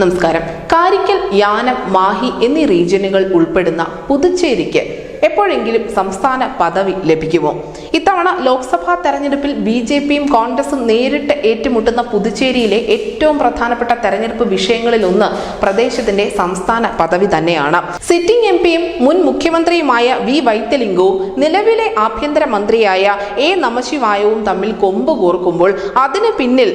നമസ്കാരം. കാരിക്കൽ, യാനം, മാഹി എന്നീ റീജിയനുകൾ ഉൾപ്പെടുന്ന പുതുച്ചേരിക്ക് എപ്പോഴെങ്കിലും സംസ്ഥാന പദവി ലഭിക്കുമോ? ഇത്തവണ ലോക്സഭാ തെരഞ്ഞെടുപ്പിൽ ബി.ജെ.പിയും കോൺഗ്രസും നേരിട്ട് ഏറ്റുമുട്ടുന്ന പുതുച്ചേരിയിലെ ഏറ്റവും പ്രധാനപ്പെട്ട തെരഞ്ഞെടുപ്പ് വിഷയങ്ങളിൽ ഒന്ന് പ്രദേശത്തിന്റെ സംസ്ഥാന പദവി തന്നെയാണ്. സിറ്റിംഗ് എം.പിയും മുൻ മുഖ്യമന്ത്രിയുമായ വി വൈദ്യലിംഗവും നിലവിലെ ആഭ്യന്തര മന്ത്രിയായ എ നമശിവായവും തമ്മിൽ കൊമ്പ് കോർക്കുമ്പോൾ അതിന് പിന്നിൽ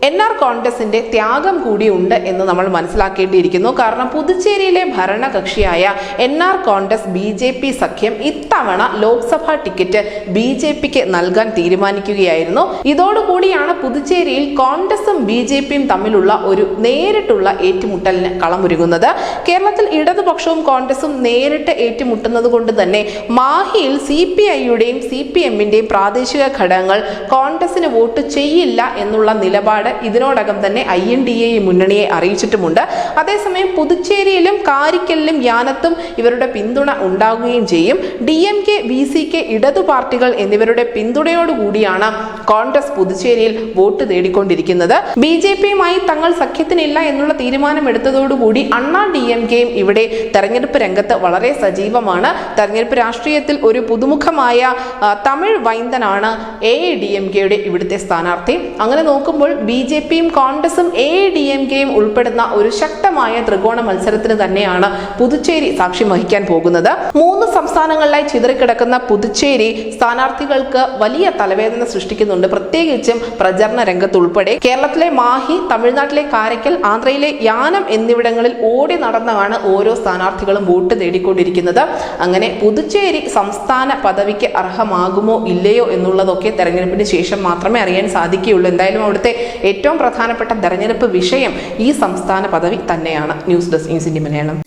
NR കോൺഗ്രസിന്റെ ത്യാഗം കൂടിയുണ്ട് എന്ന് നമ്മൾ മനസ്സിലാക്കേണ്ടിയിരിക്കുന്നു. കാരണം പുതുച്ചേരിയിലെ ഭരണകക്ഷിയായ NR കോൺഗ്രസ് ബി.ജെ.പി സഖ്യം ഇത്തവണ ലോക്സഭാ ടിക്കറ്റ് ബി.ജെ.പിക്ക് നൽകാൻ തീരുമാനിക്കുകയായിരുന്നു. ഇതോടുകൂടിയാണ് പുതുച്ചേരിയിൽ കോൺഗ്രസും ബി.ജെ.പിയും തമ്മിലുള്ള ഒരു നേരിട്ടുള്ള ഏറ്റുമുട്ടലിന് കളമൊരുങ്ങുന്നത്. കേരളത്തിൽ ഇടതുപക്ഷവും കോൺഗ്രസും നേരിട്ട് ഏറ്റുമുട്ടുന്നത് കൊണ്ട് തന്നെ മാഹിയിൽ CPI-യുടെയും CPM-ന്റെയും പ്രാദേശിക ഘടകങ്ങൾ കോൺഗ്രസിന് വോട്ട് ചെയ്യില്ല എന്നുള്ള നിലപാട് ഇതിനോടകം തന്നെ INDA മുന്നണിയെ അറിയിച്ചിട്ടുമുണ്ട്. അതേസമയം പുതുച്ചേരിയിലും കാരിക്കലിലും യാനത്തും ഇവരുടെ പിന്തുണ ഉണ്ടാകുകയും ചെയ്യും. DMK, VCK, ഇടതു പാർട്ടികൾ എന്നിവരുടെ പിന്തുണയോടുകൂടിയാണ് കോൺഗ്രസ് പുതുച്ചേരിയിൽ വോട്ട് തേടിക്കൊണ്ടിരിക്കുന്നത്. ബി.ജെ.പിയുമായി തങ്ങൾ സഖ്യത്തിനില്ല എന്നുള്ള തീരുമാനമെടുത്തതോടുകൂടി അണ്ണാ DMKയും ഇവിടെ തെരഞ്ഞെടുപ്പ് രംഗത്ത് വളരെ സജീവമാണ്. തെരഞ്ഞെടുപ്പ് രാഷ്ട്രീയത്തിൽ ഒരു പുതുമുഖമായ തമിഴ് വൈന്ദനാണ് AIADMKയുടെ ഇവിടുത്തെ സ്ഥാനാർത്ഥി. അങ്ങനെ നോക്കുമ്പോൾ ബി.ജെ.പിയും കോൺഗ്രസും AIADMKയും ഉൾപ്പെടുന്ന ഒരു ശക്തമായ ത്രികോണ മത്സരത്തിന് തന്നെയാണ് പുതുച്ചേരി സാക്ഷ്യം വഹിക്കാൻ പോകുന്നത്. 3 സംസ്ഥാനങ്ങളിലായി ചിതറിക്കിടക്കുന്ന പുതുച്ചേരി സ്ഥാനാർത്ഥികൾക്ക് വലിയ തലവേദന സൃഷ്ടിക്കുന്നുണ്ട്, പ്രത്യേകിച്ചും പ്രചരണ രംഗത്ത് ഉൾപ്പെടെ. കേരളത്തിലെ മാഹി, തമിഴ്നാട്ടിലെ കാരക്കൽ, ആന്ധ്രയിലെ യാനം എന്നിവിടങ്ങളിൽ ഓടി നടന്നാണ് ഓരോ സ്ഥാനാർത്ഥികളും വോട്ട് തേടിക്കൊണ്ടിരിക്കുന്നത്. അങ്ങനെ പുതുച്ചേരി സംസ്ഥാന പദവിക്ക് അർഹമാകുമോ ഇല്ലയോ എന്നുള്ളതൊക്കെ തെരഞ്ഞെടുപ്പിന് ശേഷം മാത്രമേ അറിയാൻ സാധിക്കുകയുള്ളൂ. എന്തായാലും അവിടുത്തെ ഏറ്റവും പ്രധാനപ്പെട്ട തെരഞ്ഞെടുപ്പ് വിഷയം ഈ സംസ്ഥാന പദവി തന്നെയാണ്. News desk news India Malayalam.